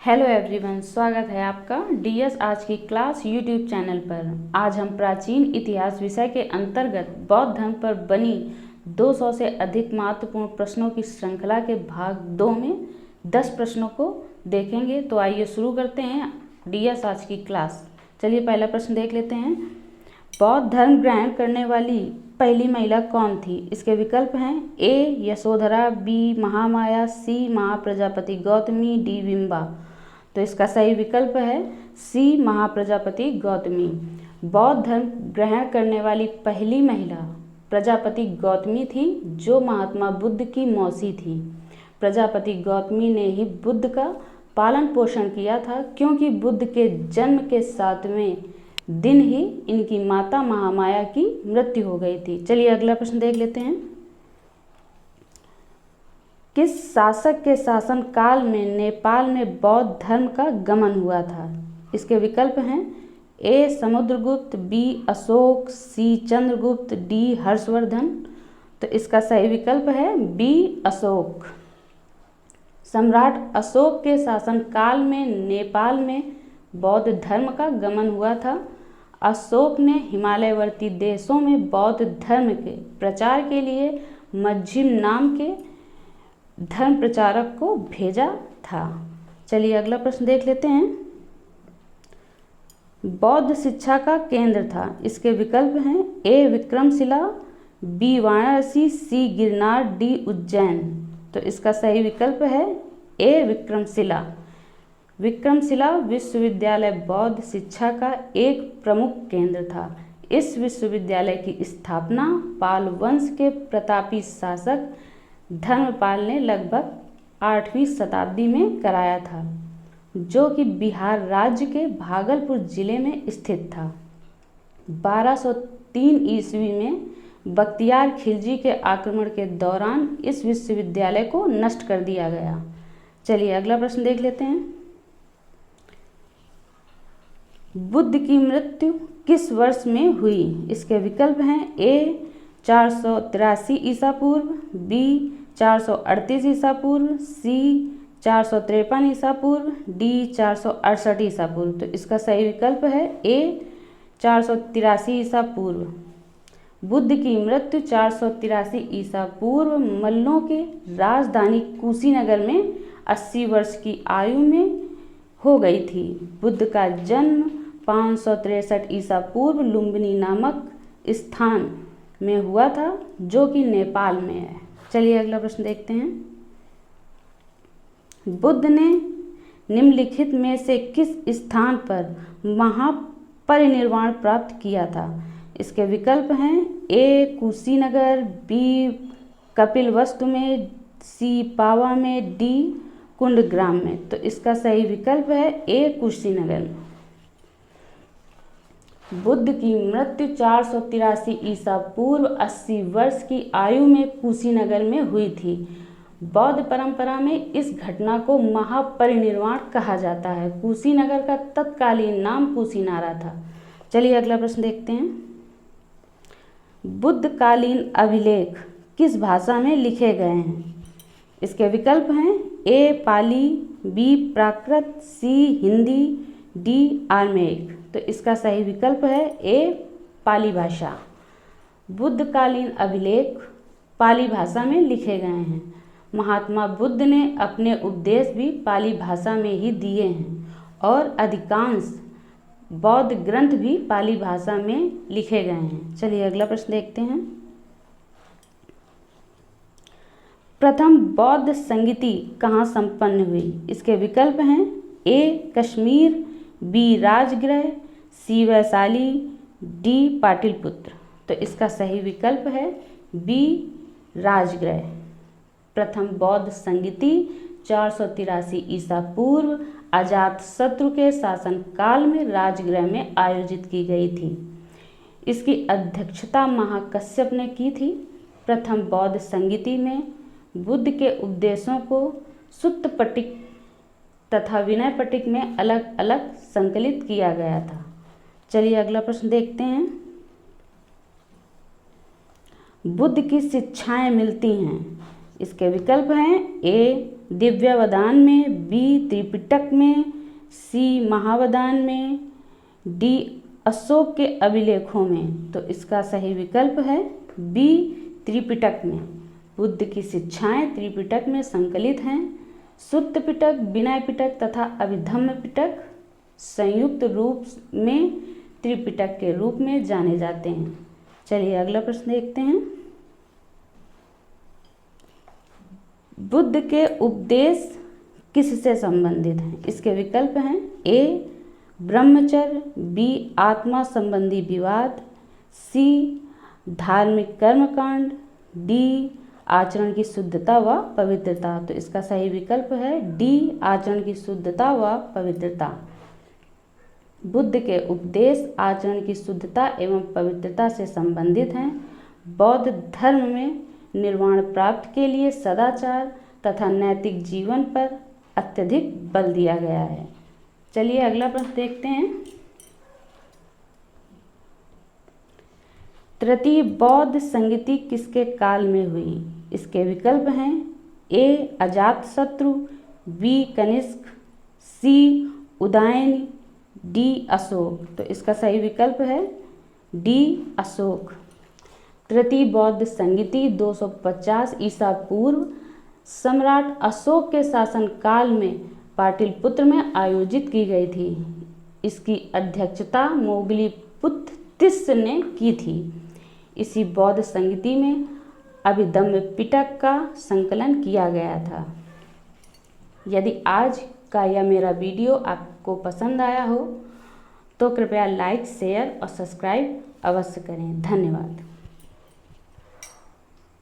Hello everyone, स्वागत है आपका डीएस आज की क्लास यूट्यूब चैनल पर। आज हम प्राचीन इतिहास विषय के अंतर्गत बौद्ध धर्म पर बनी 200 से अधिक महत्वपूर्ण प्रश्नों की श्रृंखला के भाग 2 में 10 प्रश्नों को देखेंगे। तो आइए शुरू करते हैं डीएस आज की क्लास। चलिए पहला प्रश्न देख लेते हैं। बौद्ध धर्म ग्रहण करने वाली पहली महिला कौन थी? इसके विकल्प हैं ए यशोधरा, बी महामाया, सी महाप्रजापति गौतमी, डी बिंबा। तो इसका सही विकल्प है सी महाप्रजापति गौतमी। बौद्ध धर्म ग्रहण करने वाली पहली महिला प्रजापति गौतमी थी, जो महात्मा बुद्ध की मौसी थी। प्रजापति गौतमी ने ही बुद्ध का पालन पोषण किया था, क्योंकि बुद्ध के जन्म के 7वें दिन ही इनकी माता महामाया की मृत्यु हो गई थी। चलिए अगला प्रश्न देख लेते हैं। किस शासक के शासन काल में नेपाल में बौद्ध धर्म का गमन हुआ था? इसके विकल्प हैं ए समुद्रगुप्त, बी अशोक, सी चंद्रगुप्त, डी हर्षवर्धन। तो इसका सही विकल्प है बी अशोक। सम्राट अशोक के शासन काल में नेपाल में बौद्ध धर्म का गमन हुआ था। अशोक ने हिमालयवर्ती देशों में बौद्ध धर्म के प्रचार के लिए मज्झिम नाम के धर्म प्रचारक को भेजा था। चलिए अगला प्रश्न देख लेते हैं। बौद्ध शिक्षा का केंद्र था। इसके विकल्प हैं ए विक्रमशिला, बी वाराणसी, सी गिरनार, डी उज्जैन। तो इसका सही विकल्प है ए विक्रमशिला। विक्रमशिला विश्वविद्यालय बौद्ध शिक्षा का एक प्रमुख केंद्र था। इस विश्वविद्यालय की स्थापना पाल वंश के प्रतापी शासक धर्मपाल ने लगभग 8वीं शताब्दी में कराया था, जो कि बिहार राज्य के भागलपुर जिले में स्थित था। 1203 ईस्वी में बख्तियार खिलजी के आक्रमण के दौरान इस विश्वविद्यालय को नष्ट कर दिया गया। चलिए अगला प्रश्न देख लेते हैं। बुद्ध की मृत्यु किस वर्ष में हुई? इसके विकल्प हैं ए 483 ईसा पूर्व, बी 438 ईसा पूर्व, सी 453 ईसा पूर्व, डी 468 ईसा पूर्व। तो इसका सही विकल्प है ए 483 ईसा पूर्व। बुद्ध की मृत्यु 483 ईसा पूर्व मल्लों के राजधानी कुशीनगर में 80 वर्ष की आयु में हो गई थी। बुद्ध का जन्म 563 ईसा पूर्व लुम्बिनी नामक स्थान में हुआ था, जो कि नेपाल में है। चलिए अगला प्रश्न देखते हैं। बुद्ध ने निम्नलिखित में से किस स्थान पर महापरिनिर्वाण प्राप्त किया था? इसके विकल्प हैं ए कुशीनगर, बी कपिलवस्तु में, सी पावा में, डी कुंडग्राम में। तो इसका सही विकल्प है ए कुशीनगर। बुद्ध की मृत्यु 483 ईसा पूर्व 80 वर्ष की आयु में कुशीनगर में हुई थी। बौद्ध परंपरा में इस घटना को महापरिनिर्वाण कहा जाता है। कुशीनगर का तत्कालीन नाम कुशीनारा था। चलिए अगला प्रश्न देखते हैं। बुद्धकालीन अभिलेख किस भाषा में लिखे गए हैं? इसके विकल्प हैं ए पाली, बी प्राकृत, सी हिंदी, डी आर्मेयिक। तो इसका सही विकल्प है ए पाली भाषा। बुद्धकालीन अभिलेख पाली भाषा में लिखे गए हैं। महात्मा बुद्ध ने अपने उपदेश भी पाली भाषा में ही दिए हैं और अधिकांश बौद्ध ग्रंथ भी पाली भाषा में लिखे गए हैं। चलिए अगला प्रश्न देखते हैं। प्रथम बौद्ध संगीति कहाँ संपन्न हुई? इसके विकल्प हैं ए कश्मीर, बी राजगृह, सी वैशाली, डी पाटलिपुत्र। तो इसका सही विकल्प है बी राजगृह। प्रथम बौद्ध संगीति 483 ईसा पूर्व अजातशत्रु के शासन काल में राजगृह में आयोजित की गई थी। इसकी अध्यक्षता महाकश्यप ने की थी। प्रथम बौद्ध संगीति में बुद्ध के उपदेशों को सुत्त पट्टिक तथा विनय पट्टिक में अलग अलग संकलित किया गया था। चलिए अगला प्रश्न देखते हैं। बुद्ध की शिक्षाएं मिलती हैं। इसके विकल्प हैं ए दिव्यावदान में, बी त्रिपिटक में, सी महावदान में, डी अशोक के अभिलेखों में। तो इसका सही विकल्प है बी त्रिपिटक में। बुद्ध की शिक्षाएं त्रिपिटक में संकलित हैं। सुत्त पिटक, विनय पिटक तथा अभिधम्म पिटक संयुक्त रूप में त्रिपिटक के रूप में जाने जाते हैं। चलिए अगला प्रश्न देखते हैं। बुद्ध के उपदेश किससे संबंधित हैं? इसके विकल्प हैं ए ब्रह्मचर्य, बी आत्मा संबंधी विवाद, सी धार्मिक कर्मकांड, डी आचरण की शुद्धता व पवित्रता। तो इसका सही विकल्प है डी आचरण की शुद्धता व पवित्रता। बुद्ध के उपदेश आचरण की शुद्धता एवं पवित्रता से संबंधित हैं। बौद्ध धर्म में निर्वाण प्राप्ति के लिए सदाचार तथा नैतिक जीवन पर अत्यधिक बल दिया गया है। चलिए अगला प्रश्न देखते हैं। तृतीय बौद्ध संगति किसके काल में हुई? इसके विकल्प हैं ए अजातशत्रु, बी कनिष्क, सी उदयन, डी अशोक। तो इसका सही विकल्प है डी अशोक। तृतीय बौद्ध संगति 250 ईसा पूर्व सम्राट अशोक के शासन काल में पाटलिपुत्र में आयोजित की गई थी। इसकी अध्यक्षता मोगलीपुत्र तिस्स ने की थी। इसी बौद्ध संगति में अभिधम्म पिटक का संकलन किया गया था। यदि आज का यह मेरा वीडियो आपको पसंद आया हो तो कृपया लाइक, शेयर और सब्सक्राइब अवश्य करें। धन्यवाद।